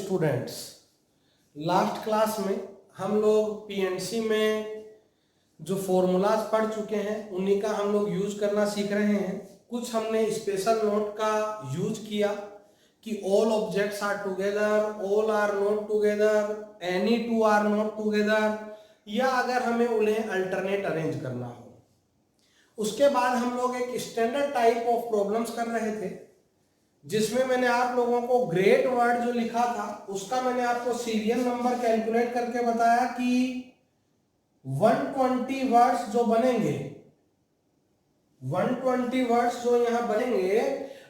Students, last class में हम लोग पीएनसी में जो फॉर्मूलाज पढ़ चुके हैं उन्हीं का हम लोग यूज करना सीख रहे हैं। कुछ हमने स्पेशल नोट का यूज किया कि all objects are together, all are not together, any two are not together, या अगर हमें उन्हें अल्टरनेट अरेंज करना हो। उसके बाद हम लोग एक स्टैंडर्ड टाइप ऑफ प्रॉब्लम्स कर रहे थे जिसमें मैंने आप लोगों को ग्रेट वर्ड जो लिखा था उसका मैंने आपको सीरियल नंबर कैलकुलेट करके बताया कि 120 वर्ड्स जो बनेंगे, 120 वर्ड्स जो यहां बनेंगे,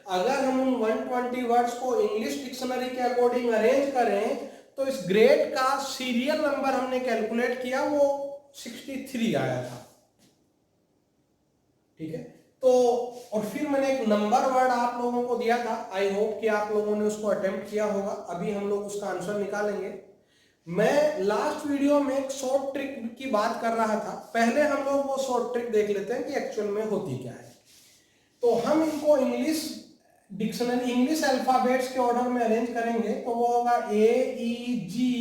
अगर हम उन 120 वर्ड्स को इंग्लिश डिक्शनरी के अकॉर्डिंग अरेंज करें तो इस ग्रेड का सीरियल नंबर हमने कैलकुलेट किया, वो 63 आया था। ठीक है, तो और फिर मैंने एक नंबर वर्ड आप लोगों को दिया था। आई होप कि आप लोगों ने उसको अटेम्प्ट किया होगा। अभी हम लोग उसका आंसर निकालेंगे। मैं लास्ट वीडियो में एक शॉर्ट ट्रिक की बात कर रहा था, पहले हम लोग वो शॉर्ट ट्रिक देख लेते हैं कि एक्चुअल में होती क्या है। तो हम इनको इंग्लिश डिक्शनरी, इंग्लिश अल्फाबेट्स के ऑर्डर में अरेंज करेंगे तो वो होगा ए ई जी,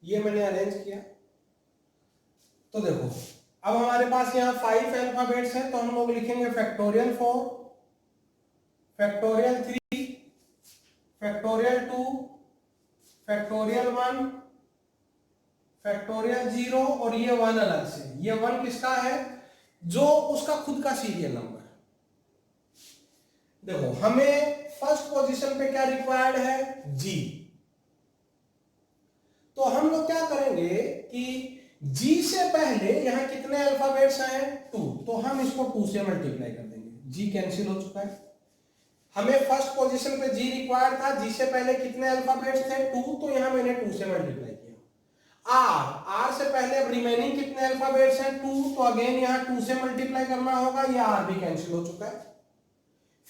ये मैंने अरेंज किया। तो देखो अब हमारे पास यहाँ 5 अल्फाबेट्स हैं, तो हम लोग लिखेंगे factorial 4, factorial 3, factorial 2, factorial 1, factorial 0 और ये 1 अलग से। ये 1 किसका है? जो उसका खुद का सीरियल नंबर। देखो हमें फर्स्ट पोजीशन पे क्या रिक्वायर्ड है? जी। तो हम लोग क्या करेंगे कि जी से पहले यहां कितने अल्फाबेट्स हैं? 2, तो हम इसको 2 से मल्टीप्लाई कर देंगे। जी कैंसिल हो चुका है। हमें फर्स्ट पोजीशन पे जी रिक्वायर्ड था, जी से पहले कितने अल्फाबेट्स थे? 2, तो यहां मैंने 2 से मल्टीप्लाई किया। आर से पहले अब रिमेनिंग कितने अल्फाबेट्स हैं? 2, तो अगेन यहां 2 से मल्टीप्लाई करना होगा, ये आर भी कैंसिल हो चुका है।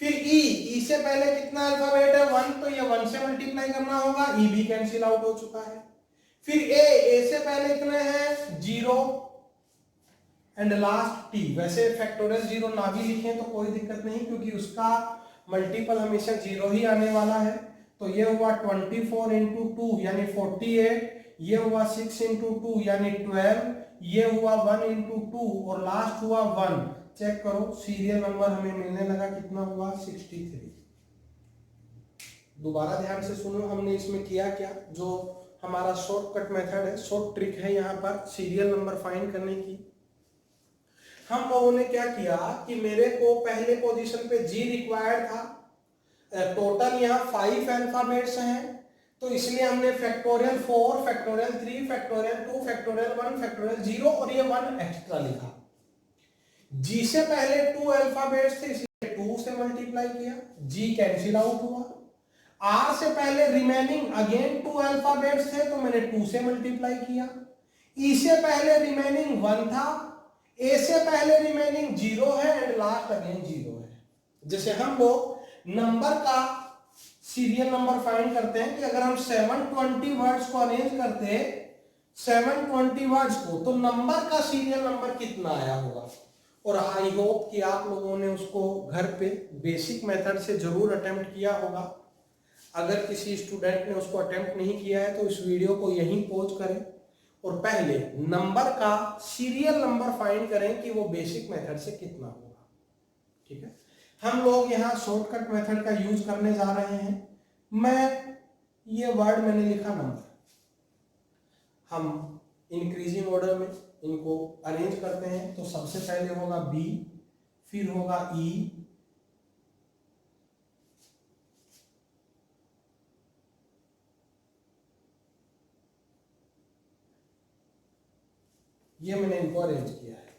फिर ई से पहले कितना अल्फाबेट है? 1, तो ये 1 से मल्टीप्लाई करना होगा, ई भी कैंसिल आउट हो चुका है। फिर ए से पहले कितने हैं? 0 एंड लास्ट टी। वैसे फैक्टोरियल 0 ना भी लिखें तो कोई दिक्कत नहीं, क्योंकि उसका मल्टीपल हमेशा 0 ही आने वाला है। तो ये हुआ 24 इंटू 2 यानी 48, ये हुआ 6 इंटू 2 यानी 12, ये हुआ 1 इंटू 2 और लास्ट हुआ 1। चेक करो सीरियल नंबर हमें मिलने लगा, कितना हुआ? 63। दोबारा ध्यान से सुनो हमने इसमें किया क्या। जो हमारा शॉर्टकट मेथड है, शॉर्ट ट्रिक है यहाँ पर सीरियल नंबर फाइंड करने की। हम लोगों ने क्या किया कि मेरे को पहले पोजीशन पे जी रिक्वायर्ड था, टोटल यहाँ 5 अल्फाबेट्स हैं, तो इसलिए हमने factorial 4, factorial 3, factorial 2, factorial 1, factorial 0 और ये 1 एक्स्ट्रा लिखा। जी से पहले 2 अल्फाबेट्स थे इसलिए 2 से मल्टीप्लाई किया, जी कैंसिल आउट हुआ। आर से पहले रिमेनिंग अगेन 2 अल्फाबेट्स थे तो मैंने 2 से मल्टीप्लाई किया। ई से पहले रिमेनिंग 1 था, ए से पहले रिमेनिंग 0 है एंड लास्ट अगेन 0 है। जैसे हम लोग नंबर का सीरियल नंबर फाइंड करते हैं कि अगर हम 720 वर्ड्स को अरेंज करते 720 वर्ड्स को, तो नंबर का सीरियल नंबर कितना आया होगा। और आई होप कि आप लोगों ने उसको घर पे बेसिक मेथड से जरूर अटेम्प्ट किया होगा। अगर किसी स्टूडेंट ने उसको अटेम्प्ट नहीं किया है तो इस वीडियो को यहीं पॉज करें और पहले नंबर का सीरियल नंबर फाइंड करें कि वो बेसिक मेथड से कितना होगा। ठीक है, हम लोग यहाँ शॉर्टकट मेथड का यूज करने जा रहे हैं। ये वर्ड मैंने लिखा नंबर, हम इंक्रीजिंग ऑर्डर में इनको अरेंज करते हैं। तो सबसे पहले होगा बी, फिर होगा ई, ये मैंने इनको अरेंज किया है।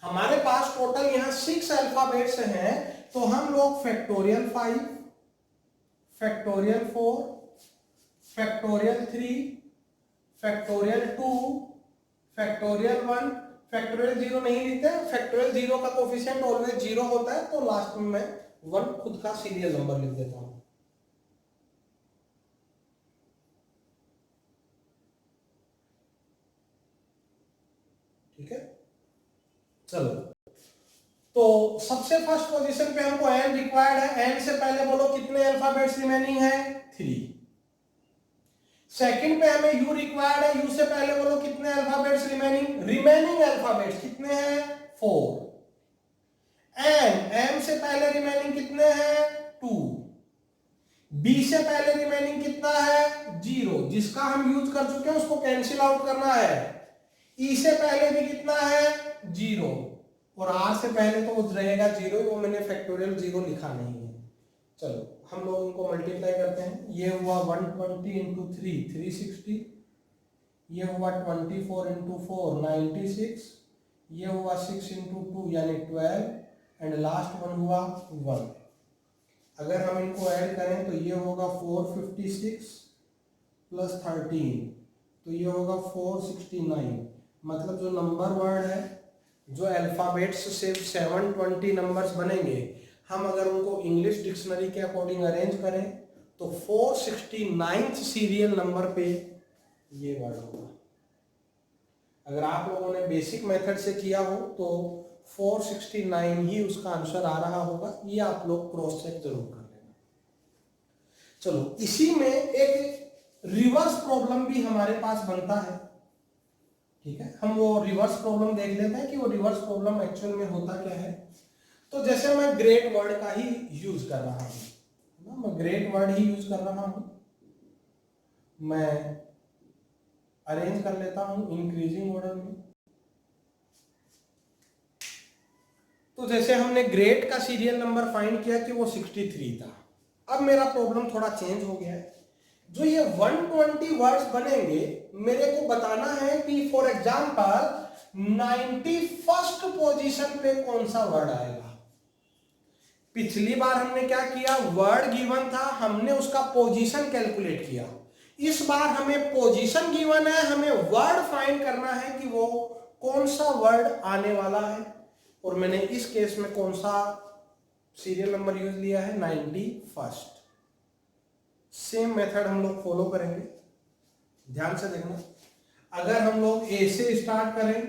हमारे पास टोटल यहाँ 6 अल्फाबेट्स हैं, तो हम लोग factorial 5, factorial 4, factorial 3, factorial 2, factorial 1, factorial 0 नहीं लिखते। फैक्टोरियल 0 का कोफिशिएंट ऑलवेज 0 होता है, तो लास्ट में मैं 1 खुद का सीरियल नंबर लिख देता हूं। ठीक है, चलो तो सबसे फर्स्ट पोजीशन पे हमको n रिक्वायर्ड है, n से पहले बोलो कितने अल्फाबेट्स रिमेनिंग है, 3। सेकंड पे हमें u रिक्वायर्ड है, u से पहले बोलो कितने अल्फाबेट्स रिमेनिंग अल्फाबेट्स कितने हैं, 4। m से पहले रिमेनिंग कितने हैं, 2। b से पहले रिमेनिंग कितना है, 0, जिसका हम यूज कर चुके हैं उसको कैंसिल आउट करना है। e से पहले भी कितना है, 0, और r से पहले तो वो रहेगा 0, वो मैंने फैक्टोरियल 0 लिखा नहीं है। चलो हम लोग इनको मल्टीप्लाई करते हैं। ये हुआ 120 इंटू 3 360, ये हुआ 24 इंटू 4 96, ये हुआ 6 इंटू 2 यानी 12, एंड लास्ट वन हुआ 1। अगर हम इनको ऐड करें तो ये होगा 456 प्लस 13, तो ये होगा 469। मतलब जो नंबर वर्ड है, जो अल्फाबेट्स से 720 नंबर्स बनेंगे, हम अगर उनको इंग्लिश डिक्शनरी के अकॉर्डिंग अरेंज करें तो 469 सीरियल नंबर पे ये वर्ड होगा। अगर आप लोगों ने बेसिक मेथड से किया हो तो 469 ही उसका आंसर आ रहा होगा। ये आप लोग क्रॉस चेक जरूर कर लेना। चलो इसी में एक रिवर्स प्रॉब्लम भी हमारे पास बनता है, ठीक है। हम वो रिवर्स प्रॉब्लम देख लेते हैं कि वो रिवर्स प्रॉब्लम एक्चुअल में होता क्या है। तो जैसे मैं ग्रेट वर्ड का ही यूज कर रहा हूं, मैं ग्रेट वर्ड ही यूज कर रहा हूं, मैं अरेंज कर लेता हूं इंक्रीजिंग ऑर्डर में। तो जैसे हमने ग्रेट का सीरियल नंबर फाइंड किया कि वो 63 था। अब मेरा प्रॉब्लम थोड़ा चेंज हो गया है। जो ये 120 वर्ड्स बनेंगे, मेरे को बताना है कि फॉर एग्जांपल 91st पोजीशन पे कौन सा वर्ड आएगा। पिछली बार हमने क्या किया, वर्ड गिवन था, हमने उसका पोजीशन कैलकुलेट किया। इस बार हमें पोजीशन गिवन है, हमें वर्ड फाइंड करना है कि वो कौन सा वर्ड आने वाला है। और मैंने इस केस में कौन सा सीरियल नंबर यूज लिया है, 91st। सेम मेथड हम लोग फॉलो करेंगे, ध्यान से देखना। अगर हम लोग ए से स्टार्ट करें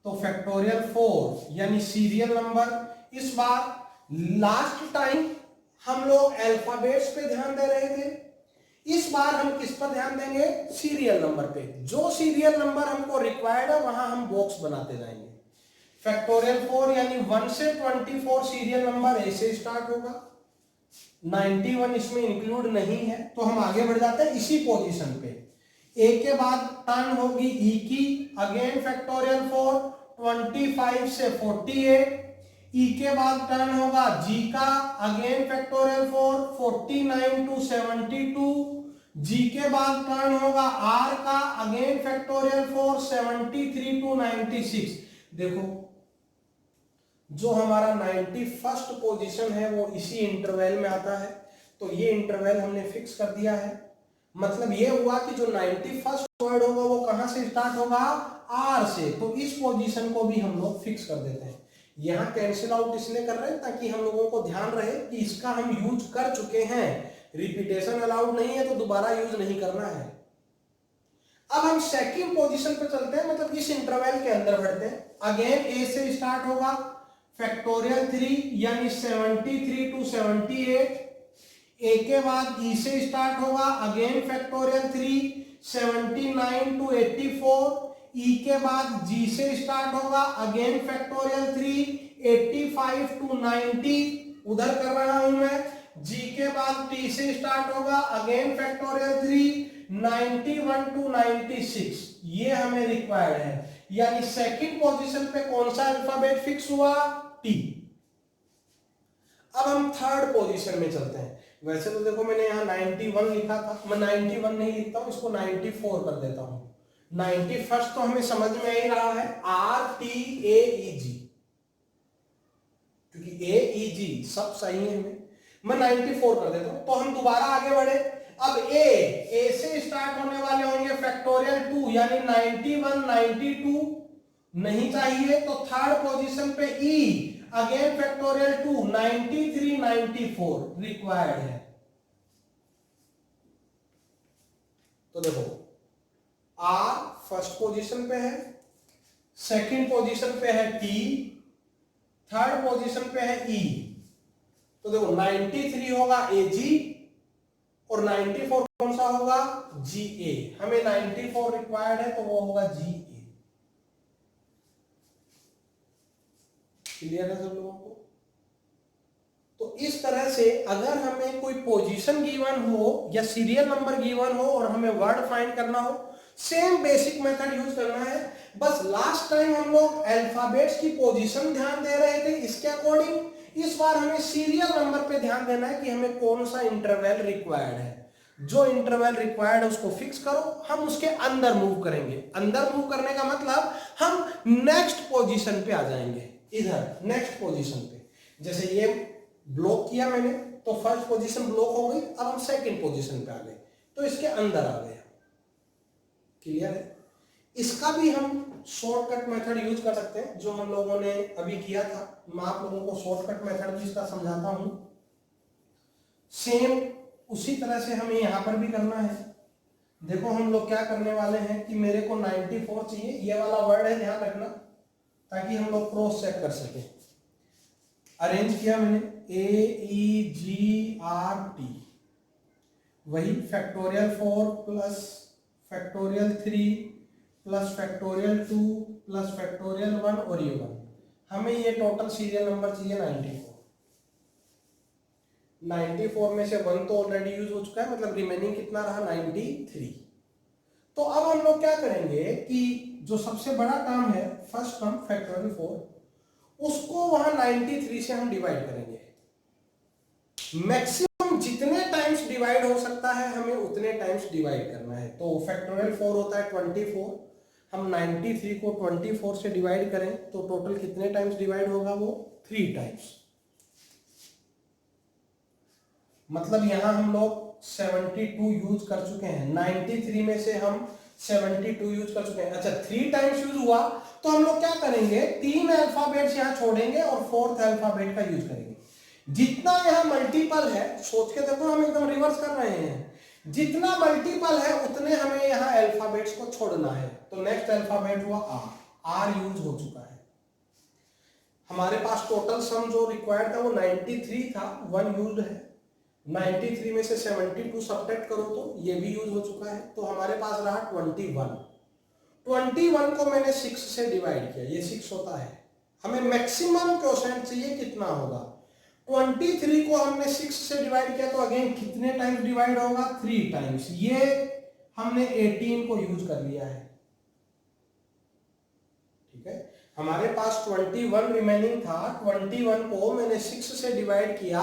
तो फैक्टोरियल 4 यानी सीरियल नंबर। इस बार लास्ट टाइम हम लोग अल्फाबेट्स पे ध्यान दे रहे थे, इस बार हम किस पर ध्यान देंगे, सीरियल नंबर पे। जो सीरियल नंबर हमको रिक्वायर्ड है वहां हम बॉक्स बनाते जाएंगे। फैक्टोरियल 4 यानी 1 से 24 सीरियल नंबर ए से स्टार्ट होगा, 91 इसमें इंक्लूड नहीं है, तो हम आगे बढ़ जाते हैं इसी पोजीशन पे। ए के बाद टर्न होगी ई की, अगेन फैक्टोरियल 4 25 से 48। ई के बाद टर्न होगा जी का, अगेन फैक्टोरियल 4 49 टू 72। जी के बाद टर्न होगा आर का, अगेन फैक्टोरियल 4 73 टू 96। देखो जो हमारा 91st पोजीशन है वो इसी इंटरवल में आता है, तो ये इंटरवल हमने फिक्स कर दिया है। मतलब ये हुआ कि जो 91st वर्ड होगा वो कहां से स्टार्ट होगा, आर से, तो इस पोजीशन को भी हम लोग फिक्स कर देते हैं। यहां कैंसिल आउट इसलिए कर रहे हैं ताकि हम लोगों को ध्यान रहे कि इसका हम यूज कर चुके हैं, रिपीटेशन अलाउड नहीं है तो दोबारा यूज नहीं करना है। अब हम सेकंड पोजीशन पे चलते हैं, मतलब इस इंटरवल के अंदर बढ़ते हैं। अगेन ए से स्टार्ट होगा फैक्टोरियल 3 यानी 73 टू 78। ए के बाद ई से स्टार्ट होगा, अगेन फैक्टोरियल 3 79 टू 84। ई के बाद जी से स्टार्ट होगा, अगेन फैक्टोरियल 3 85 टू 90। उधर कर रहा हूं मैं। जी के बाद टी से स्टार्ट होगा, अगेन फैक्टोरियल 3 91 टू 96। ये हमें रिक्वायर्ड है, यानी सेकंड पोजीशन पे कौन सा अल्फाबेट फिक्स हुआ, टी। अब हम थर्ड पोजीशन में चलते हैं। वैसे तो देखो मैंने यहाँ 91 लिखा था, मैं 91 नहीं लिखता हूं, इसको 94 कर देता हूं। 91st तो हमें समझ में ही रहा है, RTAEG, क्योंकि AEG सब सही है हमें। मैं 94 कर देता हूं, तो हम दोबारा आगे बढ़े। अब ए से स्टार्ट होने वाले होंगे फैक्टोरियल 2 यानी 91 92 नहीं चाहिए, तो थर्ड पोजीशन पे ई, अगेन फैक्टोरियल 2 93 94 रिक्वायर्ड है। तो देखो आर फर्स्ट पोजीशन पे है, सेकंड पोजीशन पे है टी, थर्ड पोजीशन पे है ई, तो देखो 93 होगा AG और 94 कौन सा होगा GA। हमें 94 रिक्वायर्ड है तो वो होगा GA। क्लियर है सब लोगों को? तो इस तरह से अगर हमें कोई पोजीशन गिवन हो या सीरियल नंबर गिवन हो और हमें वर्ड फाइंड करना हो, सेम बेसिक मेथड यूज करना है। बस लास्ट टाइम हम लोग अल्फाबेट्स की पोजीशन ध्यान दे रहे थे इसके अकॉर्डिंग, इस बार हमें सीरियल नंबर पे ध्यान देना है कि हमें कौन सा इंटरवल रिक्वायर्ड है। जो इंटरवल रिक्वायर्ड है उसको फिक्स करो, हम उसके अंदर मूव करेंगे। अंदर मूव करने का मतलब हम नेक्स्ट पोजीशन पे आ जाएंगे, इधर नेक्स्ट पोजीशन पे। जैसे ये ब्लॉक किया मैंने तो फर्स्ट पोजीशन ब्लॉक हो गई, अब हम सेकंड पोजीशन पे आ गए तो इसके अंदर आ गए। क्लियर है? इसका भी हम शॉर्टकट मेथड यूज कर सकते हैं जो हम लोगों ने अभी किया था। मैं आप लोगों को शॉर्टकट मेथड भी इसका समझाता हूं। सेम उसी तरह से हमें यहां पर भी करना है। देखो हम लोग क्या करने वाले हैं कि मेरे को 94 चाहिए, ये वाला वर्ड है, ध्यान रखना, ताकि हम लोग क्रॉस चेक कर सके। अरेंज किया मैंने AEGRT, वही factorial 4 plus factorial 3 plus factorial 2 plus factorial 1 और ये 1। हमें ये टोटल सीरियल नंबर चाहिए 94। 94 में से 1 तो ऑलरेडी यूज हो चुका है, मतलब रिमेनिंग कितना रहा 93। तो अब हम लोग क्या करेंगे कि जो सबसे बड़ा टर्म है फर्स्ट टर्म फैक्टोरियल 4, उसको वहां 93 से हम डिवाइड करेंगे। मैक्सिमम जितने टाइम्स डिवाइड हो सकता है हमें उतने टाइम्स डिवाइड करना है। तो फैक्टोरियल 4 होता है 24, हम 93 को 24 से डिवाइड करें तो टोटल कितने टाइम्स डिवाइड होगा, वो 3 टाइम्स। मतलब यहां हम लोग 72 यूज कर चुके हैं, 93 में से हम 72 यूज कर चुके हैं। अच्छा 3 टाइम्स यूज हुआ तो हम लोग क्या करेंगे, 3 अल्फाबेट्स यहां छोड़ेंगे और 4th अल्फाबेट का यूज करेंगे। जितना यहां मल्टीपल है, सोच के देखो हम एकदम रिवर्स कर रहे हैं, जितना मल्टीपल है उतने हमें यहां अल्फाबेट्स को छोड़ना है। तो नेक्स्ट अल्फाबेट हुआ आर यूज हो चुका है। हमारे पास टोटल सम जो रिक्वायर्ड था वो 93 था, 1 यूज्ड है। 93 में से 72 सब्ट्रैक्ट करो तो ये भी यूज हो चुका है, तो हमारे पास रहा 21। 21 को मैंने 6 से डिवाइड किया, ये 6 होता है। हमें मैक्सिमम क्वोशेंट चाहिए, कितना होगा, 23 को हमने 6 से डिवाइड किया तो अगेन कितने टाइम्स डिवाइड होगा, 3 टाइम्स। ये हमने 18 को यूज कर लिया है। ठीक है, हमारे पास 21 रिमेनिंग था, 21 को मैंने 6 से डिवाइड किया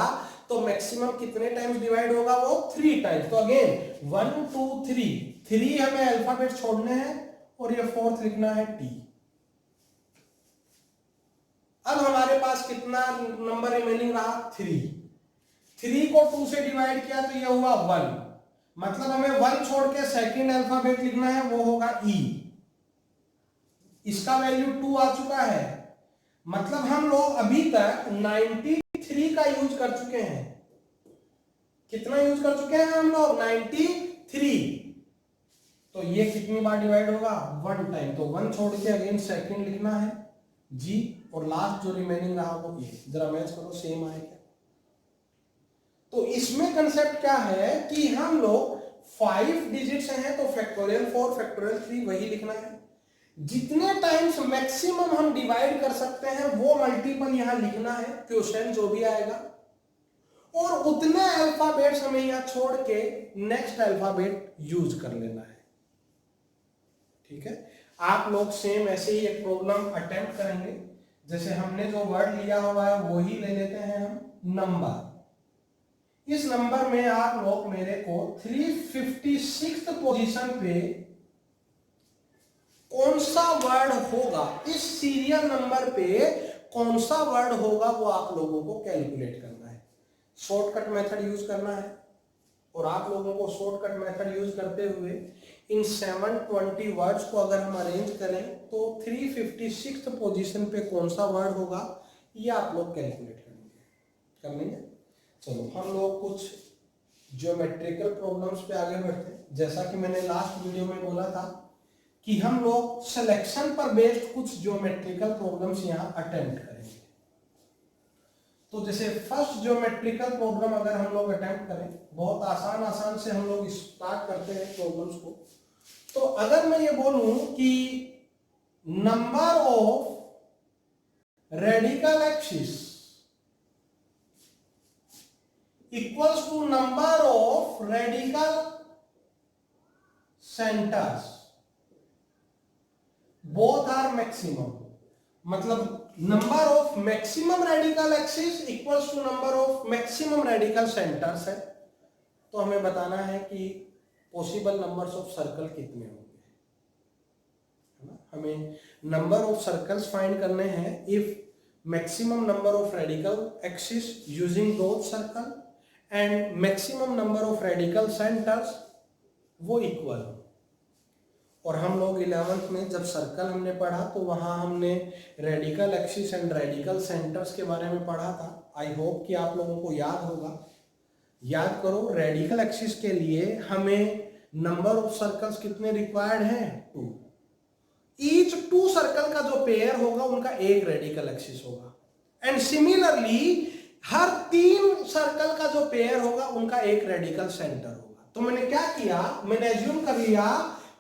तो मैक्सिमम कितने टाइम्स डिवाइड होगा, वो 3 टाइम्स। तो अगेन 1 2 3 हमें अल्फाबेट छोड़ने हैं और ये 4th लिखना है T। अब हमारे पास कितना नंबर रिमेनिंग रहा, 3 को 2 से डिवाइड किया तो ये हुआ 1, मतलब हमें 1 छोड़ के सेकंड अल्फाबेट लिखना है, वो होगा E। इसका वैल्यू 2 आ चुका है, मतलब हम लोग अभी तक 93 का यूज कर चुके हैं। कितना यूज कर चुके हैं हम लोग, 93। तो ये कितनी बार डिवाइड होगा, 1 टाइम। तो 1 छोड़ के अगेन सेकंड लिखना है G और लास्ट जो रिमेनिंग रहा वो ये। जरा मैच करो सेम आए क्या। तो इसमें कंसेप्ट क्या है कि हम लोग 5 डिजिट्स हैं तो फैक्टोरियल 4 फैक्टोरियल 3 वही लिखना है। जितने टाइम्स मैक्सिमम हम डिवाइड कर सकते हैं वो मल्टीपल यहां लिखना है, क्वेश्चन जो भी आएगा, और उतने अल्फाबेट्स हमें यहां छोड़ के नेक्स्ट अल्फाबेट यूज कर लेना है। ठीक है, आप लोग सेम ऐसे ही एक प्रॉब्लम अटेम्प्ट करेंगे। जैसे हमने जो वर्ड लिया हुआ है वही ले लेते हैं हम, नंबर। इस नंबर में आप लोग मेरे को 356th पोजीशन पे कौन सा वर्ड होगा, इस सीरियल नंबर पे कौन सा वर्ड होगा वो आप लोगों को कैलकुलेट करना है। शॉर्टकट मेथड यूज करना है और आप लोगों को शॉर्टकट मेथड यूज करते हुए इन 720 वर्ड्स को अगर हम अरेंज करें तो 356th पोजीशन पे कौन सा वर्ड होगा ये आप लोग कैलकुलेट कर लेंगे। चलो हम लोग कुछ ज्योमेट्रिकल प्रॉब्लम्स पे आगे बढ़ते हैं। जैसा कि मैंने लास्ट वीडियो में बोला था कि हम लोग सिलेक्शन पर बेस्ड कुछ ज्योमेट्रिकल प्रॉब्लम्स यहाँ अटेम्प्ट करेंगे। तो जैसे फर्स्ट ज्योमेट्रिकल प्रॉब्लम अगर हम लोग अटेम्प्ट करें, बहुत आसान आसान से हम लोग स्टार्ट करते हैं प्रॉब्लम्स को। तो अगर मैं ये बोलूं कि number of radical axis equals to number of radical centres, both are maximum, मतलब number of maximum radical axis equals to number of maximum radical centres है, तो हमें बताना है कि पॉसिबल नंबर्स ऑफ सर्कल कितने होंगे, है ना। हमें नंबर ऑफ सर्कल्स फाइंड करने हैं if maximum number of radical axis using those circle and maximum number of radical centres वो इक्वल हो। और हम लोग 11th में जब सर्कल हमने पढ़ा तो वहां हमने radical axis and radical centres के बारे में पढ़ा था। आई होप कि आप लोगों को याद होगा। याद करो, रेडिकल एक्सिस के लिए हमें नंबर ऑफ सर्कल्स कितने रिक्वायर्ड हैं? 2। ईच 2 सर्कल का जो पेयर होगा उनका एक रेडिकल एक्सिस होगा, एंड सिमिलरली हर 3 सर्कल का जो पेयर होगा उनका एक रेडिकल सेंटर होगा। तो मैंने क्या किया, मैंने एज्यूम कर लिया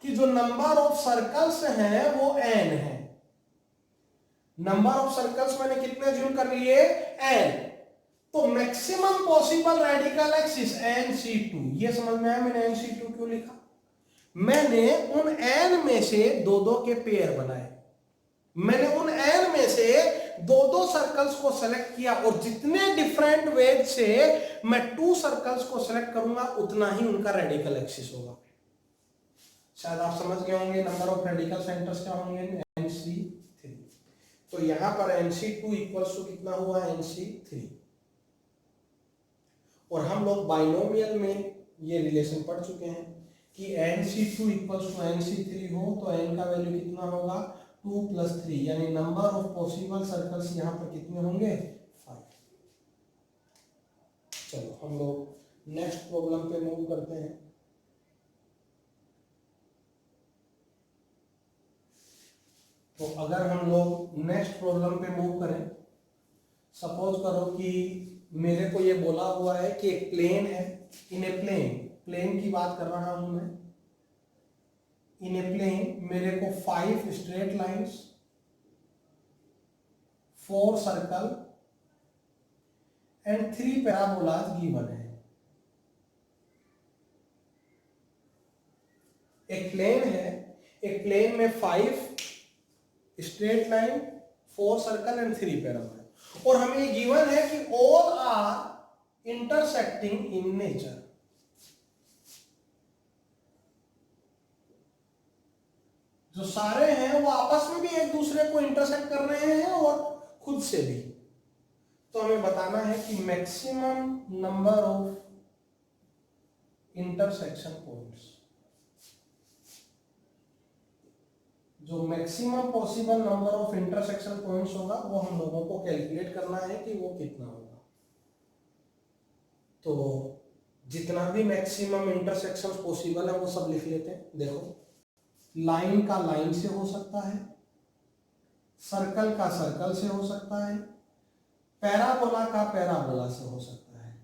कि जो नंबर ऑफ सर्कल्स हैं वो n है। नंबर ऑफ सर्कल्स मैंने कितने एज्यूम कर लिए? n। तो maximum possible radical axis NC2, ये समझ में आया मैंने NC2 क्यों लिखा? मैंने उन n में से 2-2 के पेयर बनाए, मैंने उन n में से 2-2 सर्कल्स को सेलेक्ट किया, और जितने डिफरेंट वेज से मैं 2 सर्कल्स को सेलेक्ट करूंगा उतना ही उनका रेडिकल एक्सिस होगा। शायद आप समझ गए होंगे नंबर ऑफ रेडिकल सेंटर्स क्या होंगे? NC3। तो यहां पर NC2 इक्वल्स टू कितना हुआ? NC3। और हम लोग बाइनोमियल में ये रिलेशन पढ़ चुके हैं कि NC2 इक्वल्स टू NC3 हो तो n का वैल्यू कितना होगा? 2 + 3, यानी नंबर ऑफ पॉसिबल सर्कल्स यहां पर कितने होंगे? 5। चलो हम लोग नेक्स्ट प्रॉब्लम पे मूव करते हैं। तो अगर हम लोग नेक्स्ट प्रॉब्लम पे मूव करें, सपोज करो कि मेरे को ये बोला हुआ है कि एक प्लेन है, इन ए प्लेन की बात कर रहा हूं मैं। इन ए प्लेन मेरे को 5 straight lines, 4 circle and 3 parabolas given है। एक प्लेन है, एक प्लेन में 5 straight line, 4 circle and 3 parabola, और हमें ये गिवन है कि all are intersecting in nature. जो सारे हैं वो आपस में भी एक दूसरे को इंटरसेक्ट कर रहे हैं और खुद से भी। तो हमें बताना है कि maximum number of intersection points, जो maximum possible number of intersection points होगा वो हम लोगों को कैलकुलेट करना है कि वो कितना होगा। तो जितना भी मैक्सिमम इंटरसेक्शन पॉसिबल है वो सब लिख लेते हैं। देखो, लाइन का लाइन से हो सकता है, सर्कल का सर्कल से हो सकता है, पैराबोला का पैराबोला से हो सकता है।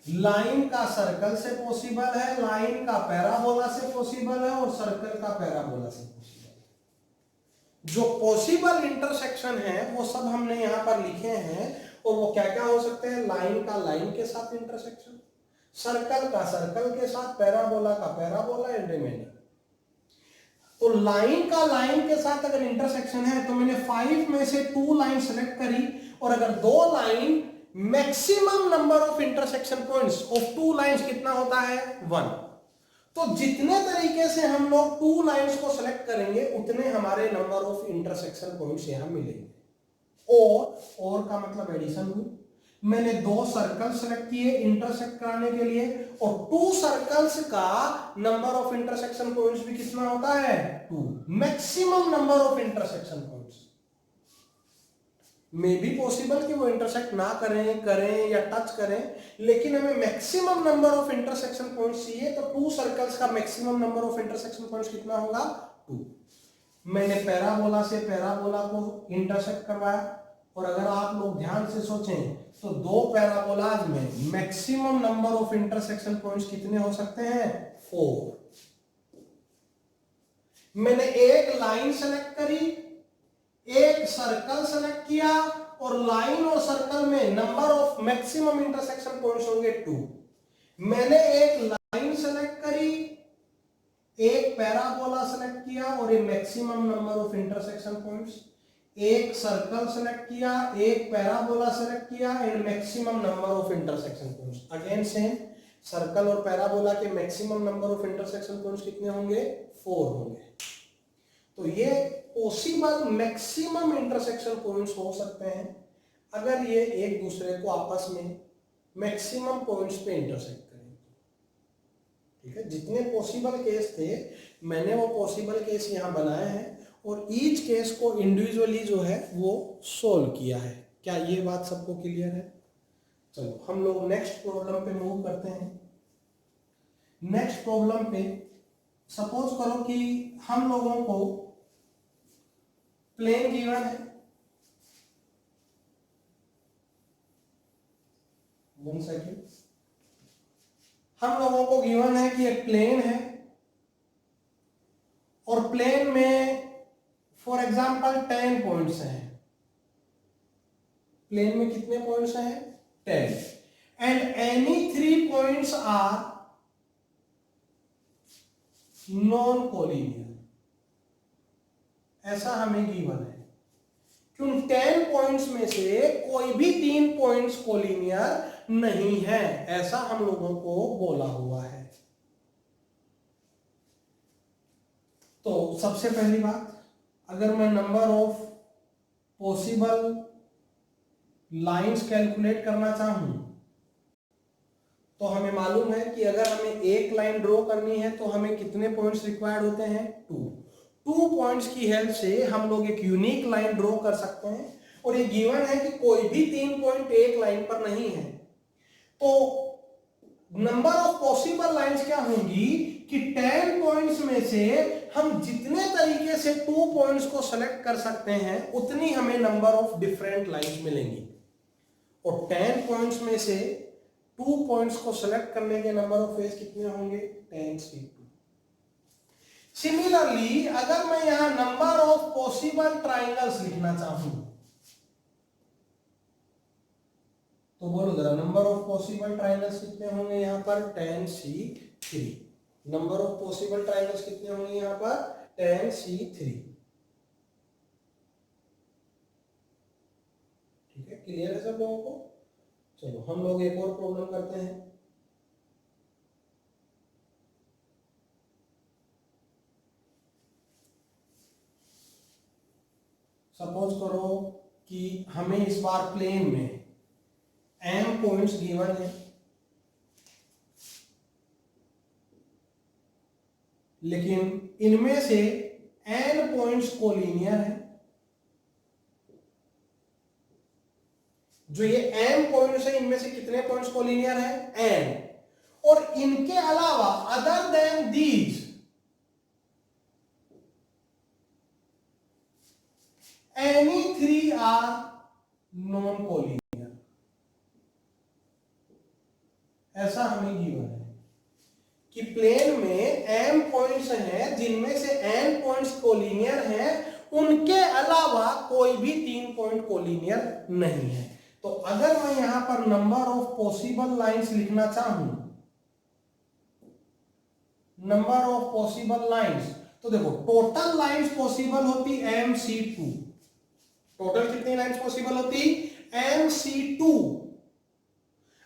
लाइन का सर्कल से पॉसिबल है, लाइन का पैराबोला से पॉसिबल है, और सर्कल का पैराबोला से पॉसिबल है। जो पॉसिबल इंटरसेक्शन है वो सब हमने यहां पर लिखे हैं, और वो क्या क्या हो सकते हैं? लाइन का लाइन के साथ इंटरसेक्शन, सर्कल का सर्कल के साथ, पैराबोला का पैराबोला एंड रिमेनिंग। तो लाइन का लाइन के साथ अगर इंटरसेक्शन है तो मैंने 5 में से 2 लाइन सेलेक्ट करी, और अगर 2 line, maximum number of intersection points of 2 lines कितना होता है? 1। तो जितने तरीके से हम लोग 2 लाइंस को सेलेक्ट करेंगे उतने हमारे नंबर ऑफ इंटरसेक्शन पॉइंट्स यहां मिलेंगे। और का मतलब एडिशन हुई। मैंने 2 सर्कल सेलेक्ट किए इंटरसेक्ट कराने के लिए, और 2 सर्कल्स का नंबर ऑफ इंटरसेक्शन पॉइंट्स भी कितना होता है? 2। Maximum number of intersection points. May be possible कि वो इंटरसेक्ट ना करें या टच करें, लेकिन हमें maximum number of intersection points चाहिए। तो 2 सर्कल्स का maximum number of intersection points कितना होगा? 2। मैंने पैराबोला से पैराबोला को इंटरसेक्ट करवाया, और अगर आप लोग ध्यान से सोचें तो दो पैराबोलाज में maximum number of intersection points कितने हो सकते हैं? 4। मैंने एक लाइन सेलेक्ट करी, एक सर्कल सेलेक्ट किया, और लाइन और सर्कल में number of maximum intersection points होंगे 2। मैंने एक लाइन सेलेक्ट करी, एक पैराबोला सेलेक्ट किया और एक maximum number of intersection points, एक सर्कल सेलेक्ट किया, एक पैराबोला सेलेक्ट किया and maximum number of intersection points. Again same, circle और पैराबोला के maximum number of intersection points कितने होंगे? 4 होंगे। तो ये पॉसिबल मैक्सिमम इंटरसेक्शन पॉइंट्स हो सकते हैं अगर ये एक दूसरे को आपस में मैक्सिमम पॉइंट्स पे इंटरसेक्ट करें। ठीक है, जितने पॉसिबल केस थे मैंने वो पॉसिबल केस यहां बनाए हैं और ईच केस को इंडिविजुअली जो है वो सोल्व किया है। क्या ये बात सबको क्लियर है? चलो हम लोग नेक्स्ट प्रॉब्लम पे मूव करते हैं। नेक्स्ट प्रॉब्लम पे सपोज करो कि हम लोगों को प्लेन गिवन है, 1 सेकेंड, हम लोगों को गिवन है कि एक प्लेन है और प्लेन में फॉर एग्जांपल 10 पॉइंट्स हैं। प्लेन में कितने पॉइंट्स हैं? 10 and any 3 points are non collinear. ऐसा हमें गिवन है कि उन 10 पॉइंट्स में से कोई भी 3 पॉइंट्स कोलिनियर नहीं है, ऐसा हम लोगों को बोला हुआ है। तो सबसे पहली बात, अगर मैं number of possible lines calculate करना चाहूं तो हमें मालूम है कि अगर हमें एक लाइन ड्रॉ करनी है तो हमें कितने पॉइंट्स रिक्वायर्ड होते हैं? 2 पॉइंट्स की हेल्प से हम लोग एक यूनिक लाइन ड्रॉ कर सकते हैं और ये गिवन है कि कोई भी 3 पॉइंट एक लाइन पर नहीं है। तो नंबर ऑफ पॉसिबल लाइंस क्या होंगी कि 10 पॉइंट्स में से हम जितने तरीके से 2 पॉइंट्स को सेलेक्ट कर सकते हैं उतनी हमें नंबर ऑफ डिफरेंट लाइंस मिलेंगी और 10 पॉइंट्स में से 2 पॉइंट्स को सेलेक्ट करने के नंबर ऑफ वेज कितने होंगे? 10c2। सिमिलरली अगर मैं यहां नंबर ऑफ पॉसिबल ट्राइंगल्स लिखना चाहूं तो बोलो जरा, नंबर ऑफ पॉसिबल ट्राइंगल्स कितने होंगे यहां पर? 10c3। Number of possible triangles कितने होंगे यहां पर? 10c3। ठीक है, क्लियर है सब लोगों को? चलो हम लोग एक और प्रॉब्लम करते हैं। सपोज करो कि हमें इस बार प्लेन में m पॉइंट्स गिवन है, लेकिन इनमें से n पॉइंट्स कोलिनियर है। जो ये m पॉइंट्स है इनमें से कितने पॉइंट्स कोलिनियर है? n। और इनके अलावा other than these any 3 are non collinear. ऐसा हमें गिवन है कि प्लेन में m पॉइंट्स हैं जिनमें से n पॉइंट्स कोलिनियर हैं, उनके अलावा कोई भी 3 पॉइंट कोलिनियर नहीं है। तो अगर मैं यहां पर नंबर ऑफ पॉसिबल लाइंस लिखना चाहूं, नंबर ऑफ पॉसिबल लाइंस, तो देखो टोटल लाइंस पॉसिबल होती mc2। टोटल कितनी लाइंस पॉसिबल होती? mc2।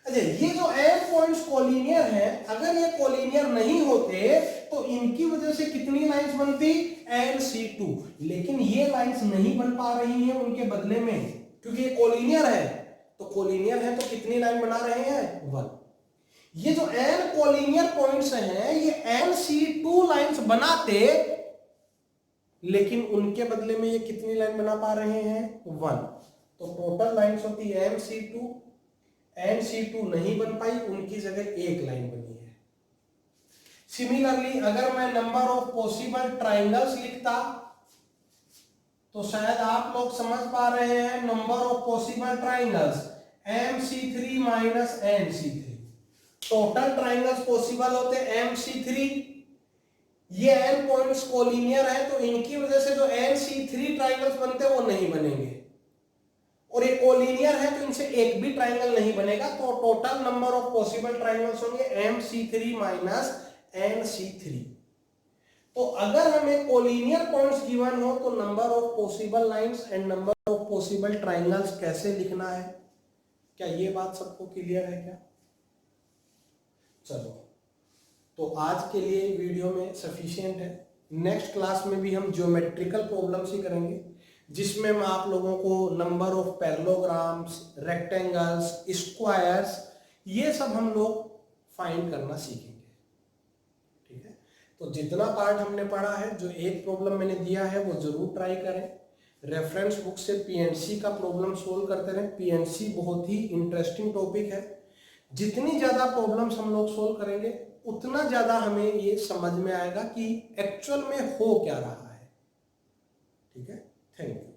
अच्छा, ये जो m पॉइंट्स कोलिनियर हैं, अगर ये कोलिनियर नहीं होते तो इनकी वजह से कितनी लाइंस बनती? nc2। लेकिन ये लाइंस नहीं बन पा रही हैं उनके बदले में, क्योंकि ये कोलिनियर है। तो कोलिनियर है तो कितनी लाइन बना रहे हैं? 1। ये जो n कोलिनियर पॉइंट्स हैं ये nc2 लाइंस बनाते, लेकिन उनके बदले में ये कितनी लाइन बना पा रहे हैं? 1। तो टोटल लाइंस होती है mc2। nc2 नहीं बन पाई, उनकी जगह एक लाइन बनी है। सिमिलरली अगर मैं नंबर ऑफ पॉसिबल ट्राइंगल्स लिखता तो शायद आप लोग समझ पा रहे हैं number of possible triangles MC3 minus NC3। Total triangles possible होते हैं MC3, ये n पॉइंट्स कोलिनियर है तो इनकी वजह से जो NC3 ट्राइंगल्स बनते हैं वो नहीं बनेंगे, और ये कोलिनियर है तो इनसे एक भी ट्राइंगल नहीं बनेगा। तो total number of possible triangles होंगे MC3 माइनस NC3। तो अगर हमें कोलिनियर पॉइंट्स गिवन हो तो number of possible lines and number of possible triangles कैसे लिखना है, क्या ये बात सबको क्लियर है क्या? चलो, तो आज के लिए वीडियो में सफिशिएंट है। नेक्स्ट क्लास में भी हम ज्योमेट्रिकल प्रॉब्लम्स ही करेंगे, जिसमें मैं आप लोगों को number of parallelograms, rectangles, squares, ये सब हम लोग फाइंड करना सीखेंगे। ठीक है, तो जितना पार्ट हमने पढ़ा है, जो एक प्रॉब्लम मैंने दिया है वो जरूर ट्राई करें। रेफरेंस बुक से PNC का प्रॉब्लम सोल्व करते रहें। PNC बहुत ही इंटरेस्टिंग टॉपिक है। जितनी ज्यादा प्रॉब्लम्स हम लोग सोल्व करेंगे उतना ज्यादा हमें ये समझ में आएगा कि एक्चुअल में हो क्या रहा है। ठीक है, थैंक यू।